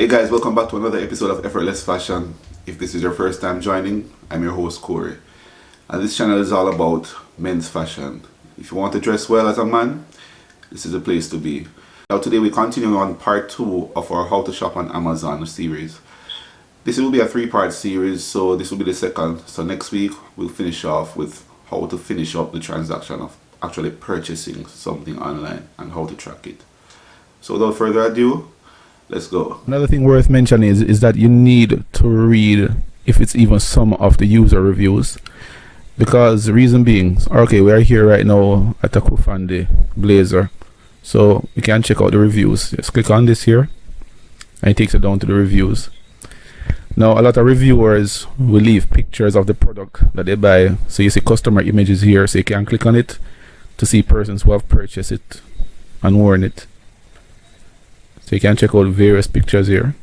Hey guys, welcome back to another episode of Effortless Fashion. If this is your first time joining, I'm your host Corey. And this channel is all about men's fashion. If you want to dress well as a man, this is the place to be. Now today we continue on part 2 of our How to Shop on Amazon series. This will be a 3-part series, so this will be the second. So next week we'll finish off with how to finish up the transaction of actually purchasing something online and how to track it. So without further ado, let's go. Another thing worth mentioning is that you need to read if it's even some of the user reviews, because the reason being, okay, we are here right now at a Kufandi blazer, so we can check out the reviews. Just click on this here and it takes you down to the reviews. Now a lot of reviewers will leave pictures of the product that they buy, so you see customer images here, so you can click on it to see persons who have purchased it and worn it. So you can check out various pictures here.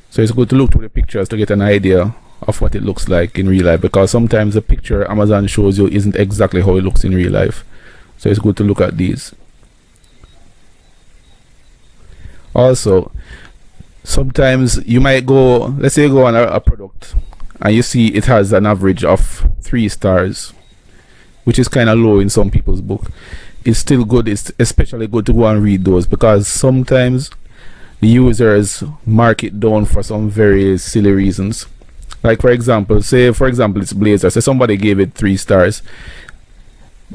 So it's good to look through the pictures to get an idea of what it looks like in real life, because sometimes the picture Amazon shows you isn't exactly how it looks in real life. So it's good to look at these. Also, sometimes you might go, let's say you go on a product and you see it has an average of 3 stars, which is kind of low in some people's book. It's still good. It's especially good to go and read those, because sometimes the users mark it down for some very silly reasons. Like for example, it's blazer. Say somebody gave it 3 stars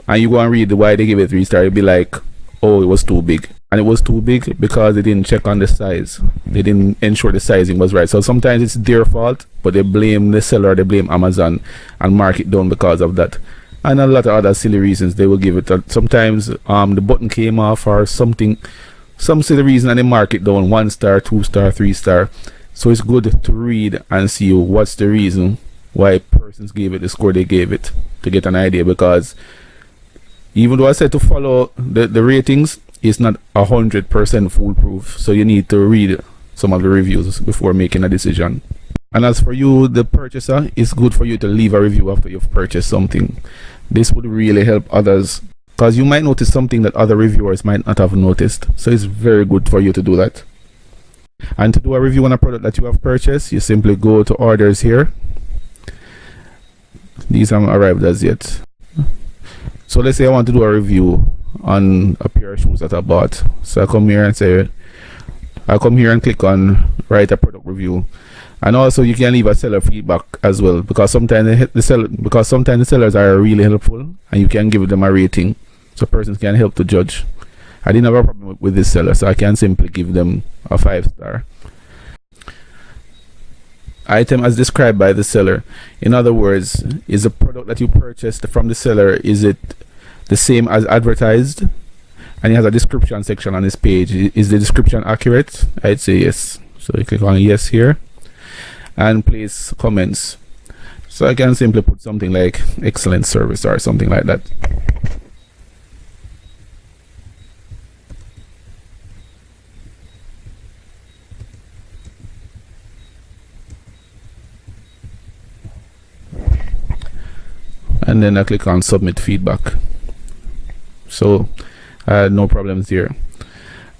and you go and read why they gave it 3 stars. You'll be like, oh, it was too big. And it was too big because they didn't check on the size. They didn't ensure the sizing was right. So sometimes it's their fault, but they blame the seller, they blame Amazon and mark it down because of that. And a lot of other silly reasons they will give it. Sometimes the button came off or something, some silly reason, and they mark it down 1 star, 2 star, 3 star. So it's good to read and see what's the reason why persons gave it the score they gave it, to get an idea. Because even though I said to follow the ratings, it's not 100% foolproof. So you need to read some of the reviews before making a decision. And as for you, the purchaser, it's good for you to leave a review after you've purchased something. This would really help others, because you might notice something that other reviewers might not have noticed. So it's very good for you to do that. And to do a review on a product that you have purchased, you simply go to orders here. These haven't arrived as yet. So let's say I want to do a review on a pair of shoes that I bought. So I come here and click on write a product review. And also you can leave a seller feedback as well, because sometimes the sellers are really helpful and you can give them a rating so persons can help to judge. I didn't have a problem with this seller, so I can simply give them a 5 star. Item as described by the seller. In other words, is the product that you purchased from the seller, is it the same as advertised? And it has a description section on this page. Is the description accurate? I'd say yes. So you click on yes here and place comments. So I can simply put something like excellent service or something like that. And then I click on submit feedback. So I had no problems here.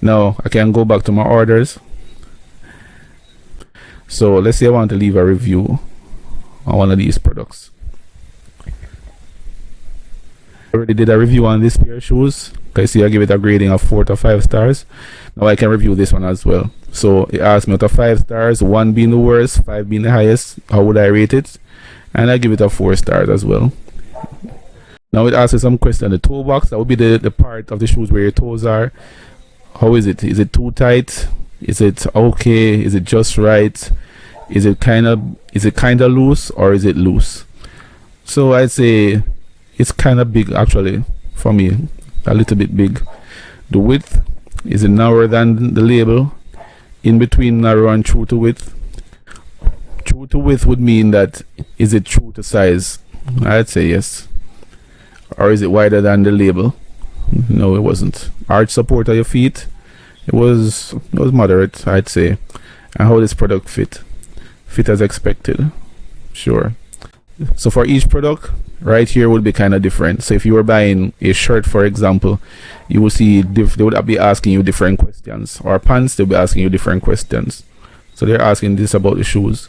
Now I can go back to my orders. So let's say I want to leave a review on one of these products. I already did a review on this pair of shoes. Okay, see, I give it a grading of 4 to 5 stars. Now I can review this one as well. So it asks me out of 5 stars, 1 being the worst, 5 being the highest, how would I rate it? And I give it a 4 stars as well. Now it asks you some question. The toe box, that would be the part of the shoes where your toes are. How is it? Is it too tight? Is it okay? Is it just right? Is it kind of loose, or is it loose? So I'd say it's kind of big actually for me, a little bit big. The width, is it narrower than the label? In between narrow and true to width. True to width would mean that is it true to size? I'd say yes. Or is it wider than the label? No, it wasn't. Arch support of your feet, it was moderate, I'd say. And how this product fit as expected. Sure. So for each product right here would be kind of different. So if you were buying a shirt, for example, you will see they would be asking you different questions, or pants, they'll be asking you different questions. So they're asking this about the shoes.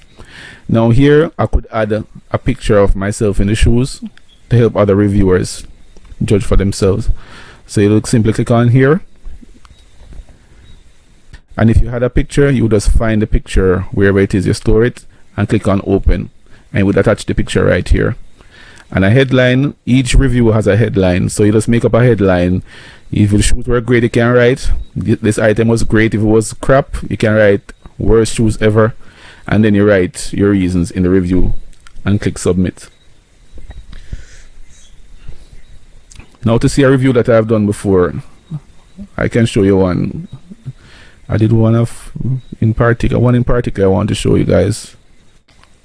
Now here I could add a picture of myself in the shoes to help other reviewers judge for themselves. So you simply click on here, and if you had a picture, you would just find the picture wherever it is you store it and click on open, and it would attach the picture right here. And a headline, each review has a headline, so you just make up a headline. If the shoes were great, you can write this item was great. If it was crap, you can write worst shoes ever, and then you write your reasons in the review and click submit. Now to see a review that I've done before, I can show you one. I did one in particular I want to show you guys.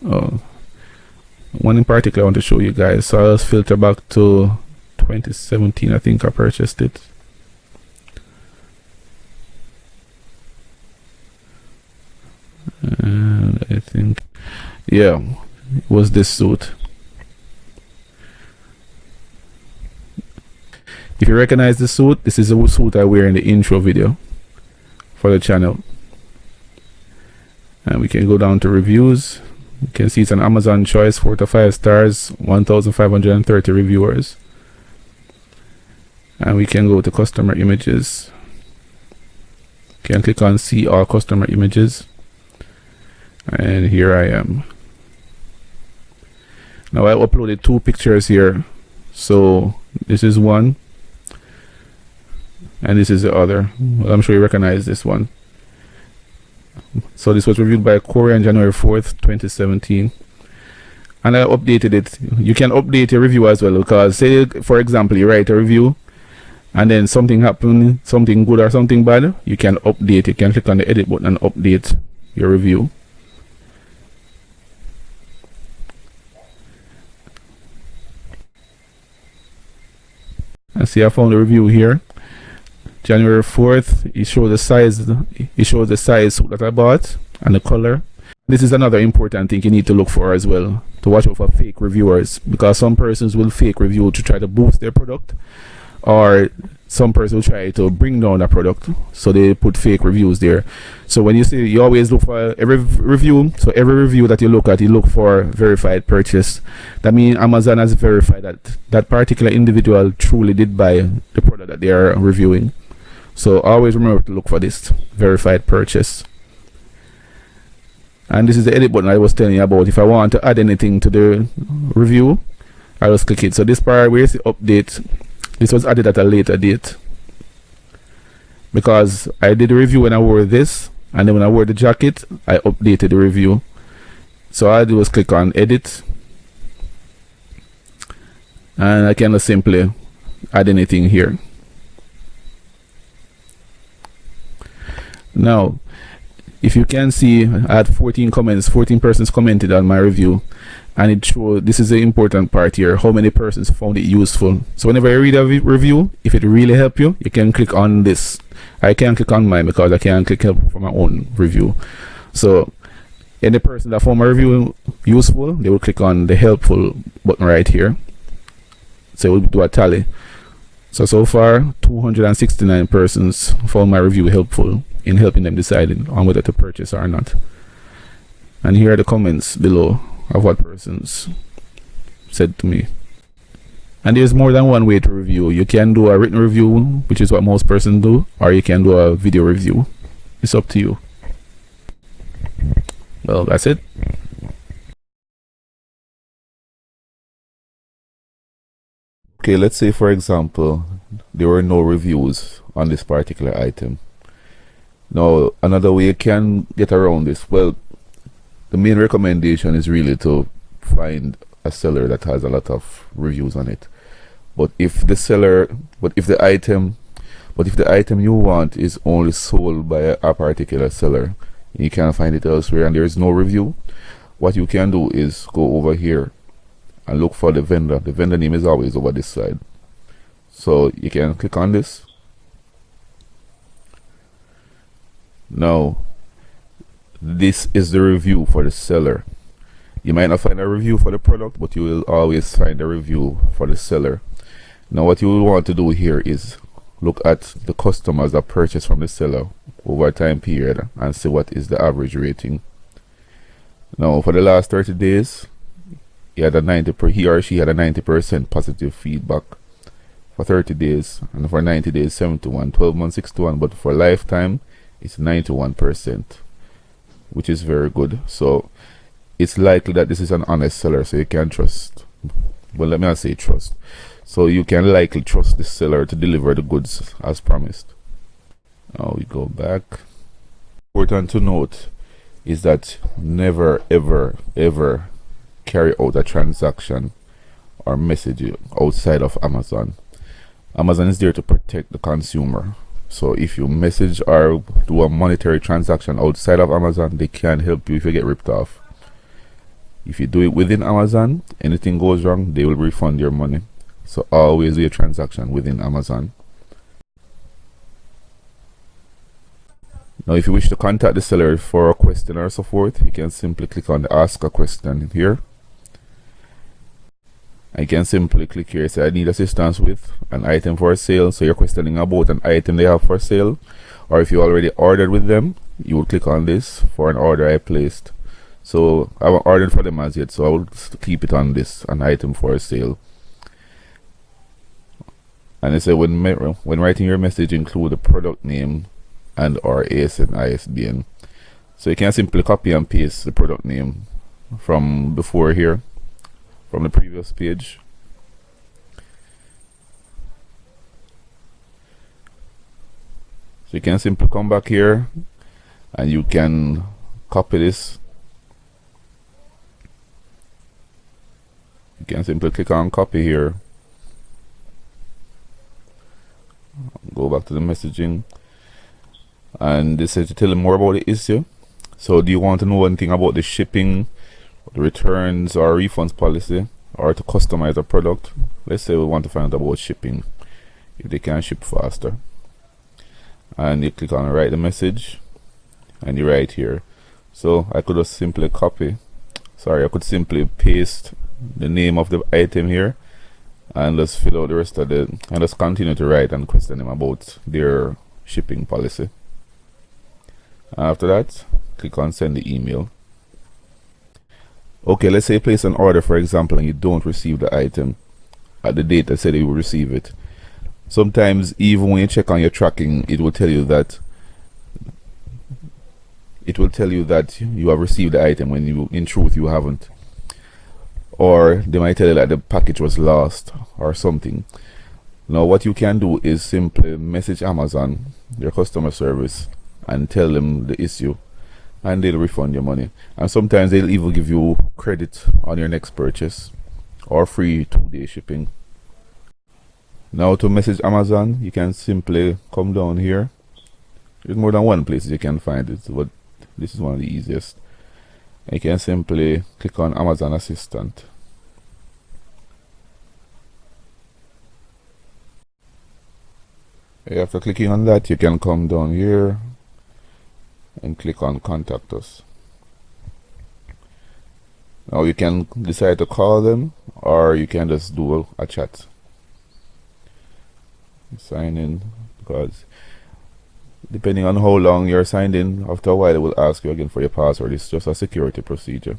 One in particular I want to show you guys. So I'll filter back to 2017. I think I purchased it. And I think, yeah, it was this suit. If you recognize the suit, this is the suit I wear in the intro video for the channel. And we can go down to reviews. You can see it's an Amazon choice, 4 to 5 stars, 1,530 reviewers. And we can go to customer images. You can click on see all customer images. And here I am. Now I uploaded 2 pictures here. So this is one, and this is the other. Well, I'm sure you recognize this one. So this was reviewed by Corey on January 4th, 2017. And I updated it. You can update your review as well, because say, for example, you write a review and then something happened, something good or something bad, you can update. You can click on the edit button and update your review. And see, I found the review here. January 4th, it shows the size that I bought and the color. This is another important thing you need to look for as well, to watch out for fake reviewers, because some persons will fake review to try to boost their product, or some person will try to bring down a product, so they put fake reviews there. So when you say, you always look for every review, so every review that you look at, you look for verified purchase. That means Amazon has verified that that particular individual truly did buy the product that they are reviewing. So always remember to look for this verified purchase. And this is the edit button I was telling you about. If I want to add anything to the review, I just click it. So this part where is the update, this was added at a later date, because I did a review when I wore this, and then when I wore the jacket, I updated the review. So all I do is click on edit, and I can just simply add anything here. Now, if you can see, I had 14 comments, 14 persons commented on my review, and it showed, this is the important part here, how many persons found it useful. So whenever you read a review, if it really helped you, you can click on this. I can't click on mine because I can't click help for my own review. So any person that found my review useful, they will click on the helpful button right here. So it will do a tally. So far 269 persons found my review helpful in helping them decide on whether to purchase or not. And here are the comments below of what persons said to me. And there's more than one way to review. You can do a written review, which is what most persons do, or you can do a video review. It's up to you. Well, that's it. Okay, let's say for example there were no reviews on this particular item. Now another way you can get around this, well, the main recommendation is really to find a seller that has a lot of reviews on it. But if the item you want is only sold by a particular seller, you can't find it elsewhere and there is no review, what you can do is go over here and look for the vendor. The vendor name is always over this side. So you can click on this. Now this is the review for the seller. You might not find a review for the product, but you will always find a review for the seller. Now what you will want to do here is look at the customers that purchase from the seller over a time period and see what is the average rating. Now for the last 30 days, he or she had a 90% positive feedback for 30 days, and for 90 days 71, 12 months 61, but for lifetime it's 91%, which is very good. So it's likely that this is an honest seller, so you can trust. Well, let me not say trust. So you can likely trust the seller to deliver the goods as promised. Now we go back. Important to note is that never ever carry out a transaction or message outside of Amazon. Amazon is there to protect the consumer. So if you message or do a monetary transaction outside of Amazon, they can help you if you get ripped off. If you do it within Amazon, anything goes wrong, they will refund your money. So always do a transaction within Amazon. Now if you wish to contact the seller for a question or so forth, you can simply click on the ask a question here. I can simply click here, say I need assistance with an item for sale. So you're questioning about an item they have for sale, or if you already ordered with them, you will click on this for an order I placed. So I haven't ordered for them as yet, so I will keep it on this, an item for sale. And they say when writing your message, include the product name and or ASN ISBN. So you can simply copy and paste the product name from before here, from the previous page. So you can simply come back here and you can copy this. You can simply click on copy here, go back to the messaging, and this is to tell them more about the issue. So do you want to know anything about the shipping, the returns or refunds policy, or to customize a product? Let's say we want to find out about shipping, if they can ship faster. And you click on write the message and you write here. So I could just simply I could simply paste the name of the item here and just fill out the rest of and just continue to write and question them about their shipping policy. After that, click on send the email. Okay, let's say you place an order, for example, and you don't receive the item at the date that said you will receive it. Sometimes even when you check on your tracking, it will tell you that you have received the item when in truth you haven't. Or they might tell you that the package was lost or something. Now what you can do is simply message Amazon, their customer service, and tell them the issue, and they'll refund your money. And sometimes they'll even give you credit on your next purchase or free 2-day shipping. Now to message Amazon, you can simply come down here. There's more than one place you can find it, but this is one of the easiest. You can simply click on Amazon Assistant. After clicking on that, you can come down here and click on Contact Us. Now you can decide to call them, or you can just do a chat. Sign in, because depending on how long you're signed in, after a while it will ask you again for your password. It's just a security procedure.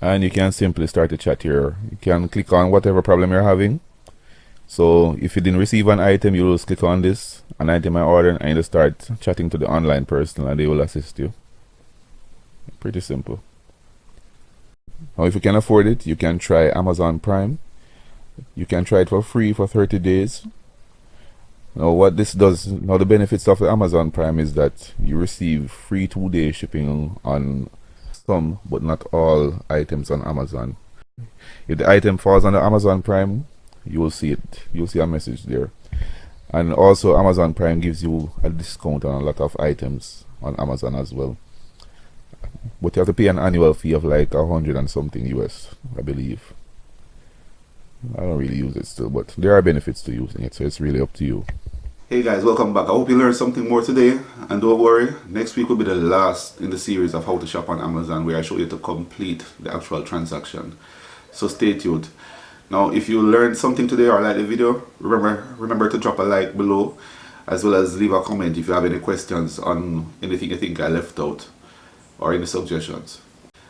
And you can simply start to chat here. You can click on whatever problem you're having. So if you didn't receive an item, you will just click on this, an item I ordered, and you start chatting to the online person and they will assist you. Pretty simple. Now if you can afford it, you can try Amazon Prime. You can try it for free for 30 days. Now what this does, now the benefits of the Amazon Prime is that you receive free 2-day shipping on some but not all items on Amazon. If the item falls under Amazon Prime, you will see it. You'll see a message there. And also Amazon Prime gives you a discount on a lot of items on Amazon as well. But you have to pay an annual fee of like 100 and something US, I believe. I don't really use it still, but there are benefits to using it, so it's really up to you. Hey guys, welcome back. I hope you learned something more today. And don't worry, next week will be the last in the series of how to shop on Amazon, where I show you to complete the actual transaction. So stay tuned. Now, if you learned something today or like the video, remember to drop a like below, as well as leave a comment if you have any questions on anything you think I left out or any suggestions.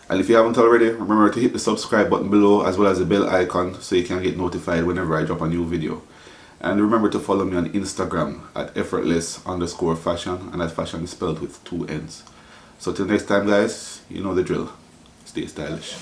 And if you haven't already, remember to hit the subscribe button below as well as the bell icon so you can get notified whenever I drop a new video. And remember to follow me on Instagram at effortless_fashion, and that fashion is spelled with 2 N's. So till next time guys, you know the drill. Stay stylish.